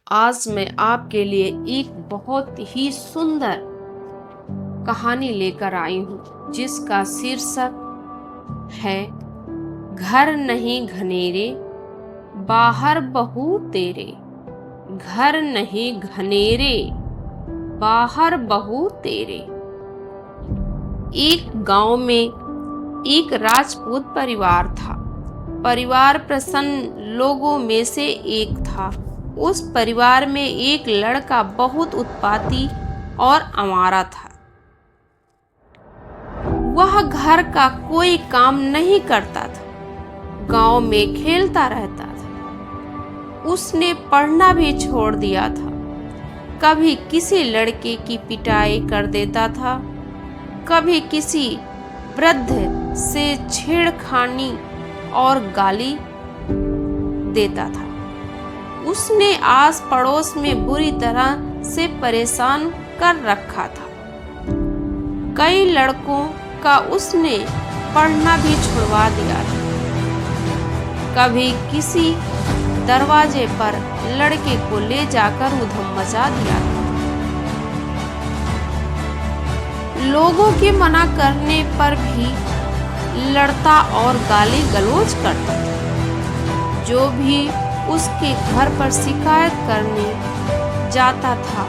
आज मैं आपके लिए एक बहुत ही सुंदर कहानी लेकर आई हूँ जिसका शीर्षक है घर नहीं घनेरे बाहर बहू तेरे। घर नहीं घनेरे बाहर बहू तेरे। एक गांव में एक राजपूत परिवार था। परिवार प्रसन्न लोगों में से एक था। उस परिवार में एक लड़का बहुत उत्पाती और आवारा था। वह घर का कोई काम नहीं करता था, गांव में खेलता रहता था। उसने पढ़ना भी छोड़ दिया था। कभी किसी लड़के की पिटाई कर देता था, कभी किसी वृद्ध से छेड़खानी और गाली देता था। उसने आस पड़ोस में बुरी तरह से परेशान कर रखा था। कई लड़कों का उसने पढ़ना भी छुड़वा दिया था। कभी किसी दरवाजे पर लड़के को ले जाकर उधम मचा दिया था। लोगों के मना करने पर भी लड़ता और गाली गलौज करता था। जो भी उसके घर पर शिकायत करने जाता था,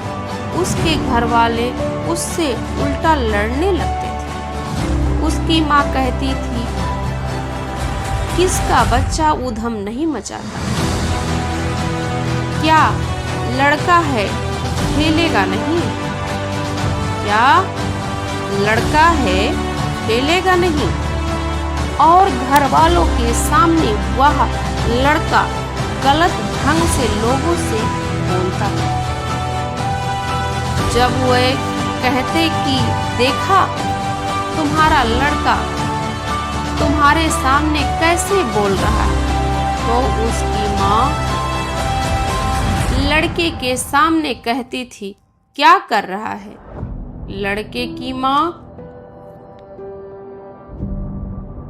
उसके घर वाले उससे उल्टा लड़ने लगते थे। उसकी माँ कहती थी, किसका बच्चा उधम नहीं मचाता? क्या लड़का है, खेलेगा नहीं? क्या लड़का है, खेलेगा नहीं? और घर वालों के सामने वह लड़का गलत ढंग से लोगों से बोलता था। जब वे कहते कि देखा, तुम्हारा लड़का तुम्हारे सामने कैसे बोल रहा है, तो उसकी माँ लड़के के सामने कहती थी, क्या कर रहा है? लड़के की माँ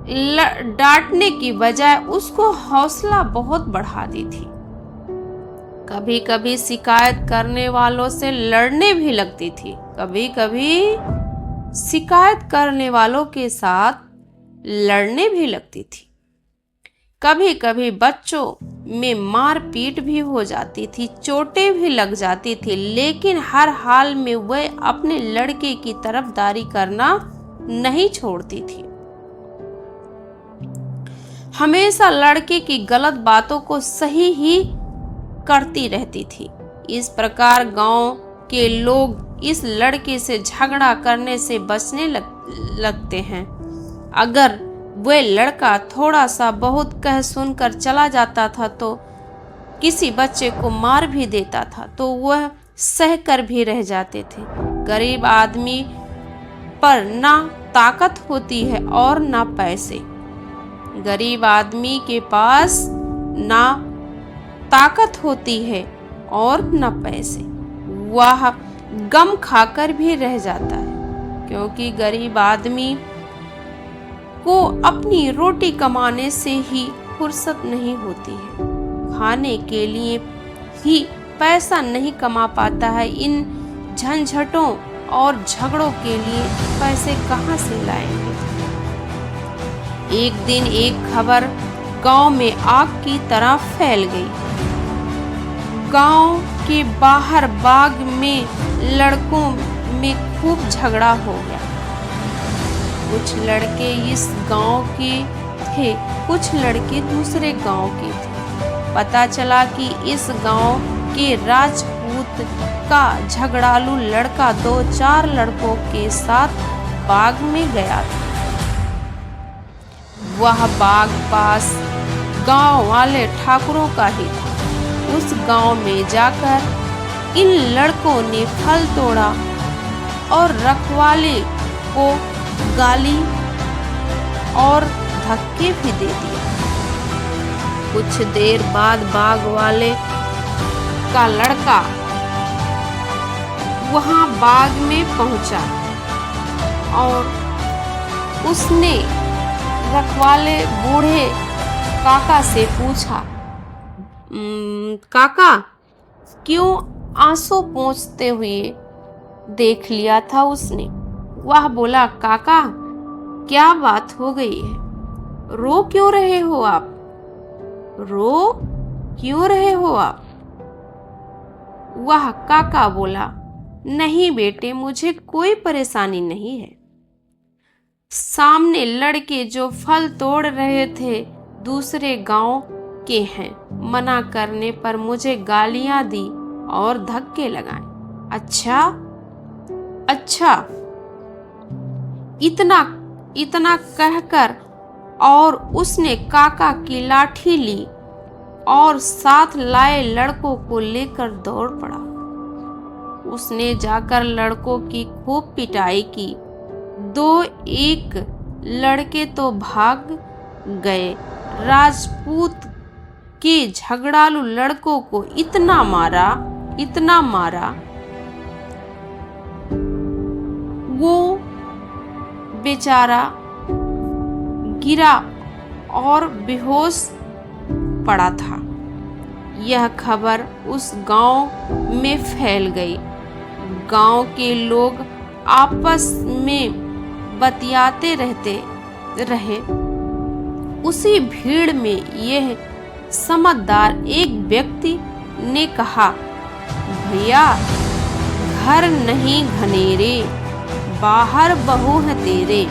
डांटने की बजाय उसको हौसला बहुत बढ़ाती थी। कभी कभी शिकायत करने वालों से लड़ने भी लगती थी। कभी कभी शिकायत करने वालों के साथ लड़ने भी लगती थी। कभी कभी बच्चों में मार पीट भी हो जाती थी, चोटें भी लग जाती थी, लेकिन हर हाल में वह अपने लड़के की तरफदारी करना नहीं छोड़ती थी। हमेशा लड़के की गलत बातों को सही ही करती रहती थी। इस प्रकार गांव के लोग इस लड़के से झगड़ा करने से बचने लगते हैं। अगर वह लड़का थोड़ा सा बहुत कह सुनकर चला जाता था तो किसी बच्चे को मार भी देता था तो वह सह कर भी रह जाते थे। गरीब आदमी पर ना ताकत होती है और ना पैसे। गरीब आदमी के पास ना ताकत होती है और न पैसे। वह गम खाकर भी रह जाता है, क्योंकि गरीब आदमी को अपनी रोटी कमाने से ही फुर्सत नहीं होती है। खाने के लिए ही पैसा नहीं कमा पाता है। इन झंझटों और झगड़ों के लिए पैसे कहाँ से लाएंगे? एक दिन एक खबर गांव में आग की तरह फैल गई। गांव के बाहर बाग में लड़कों में खूब झगड़ा हो गया। कुछ लड़के इस गांव के थे, कुछ लड़के दूसरे गांव के थे। पता चला कि इस गांव के राजपूत का झगड़ालू लड़का 2-4 लड़कों के साथ बाग में गया था। वह बाग पास गांव वाले ठाकुरों का ही था। उस गांव में जाकर इन लड़कों ने फल तोड़ा और रखवाले को गाली और धक्के भी दे दिए। कुछ देर बाद बाग वाले का लड़का वहां बाग में पहुंचा और उसने रखवाले बूढ़े काका से पूछा, काका, क्यों आंसू पोंछते हुए देख लिया था उसने। वह बोला, काका क्या बात हो गई है, रो क्यों रहे हो आप, रो क्यों रहे हो आप। वह काका बोला, नहीं बेटे, मुझे कोई परेशानी नहीं है। सामने लड़के जो फल तोड़ रहे थे दूसरे गांव के हैं, मना करने पर मुझे गालियां दी और धक्के लगाए। अच्छा अच्छा, इतना इतना कहकर और उसने काका की लाठी ली और साथ लाए लड़कों को लेकर दौड़ पड़ा। उसने जाकर लड़कों की खूब पिटाई की। दो एक लड़के तो भाग गए। राजपूत के झगड़ालू लड़कों को इतना मारा, वो बेचारा गिरा और बेहोश पड़ा था। यह खबर उस गांव में फैल गई। गांव के लोग आपस में बतियाते रहे। उसी भीड़ में यह समझदार एक व्यक्ति ने कहा, भैया घर नहीं घनेरे, बाहर बहू है तेरे।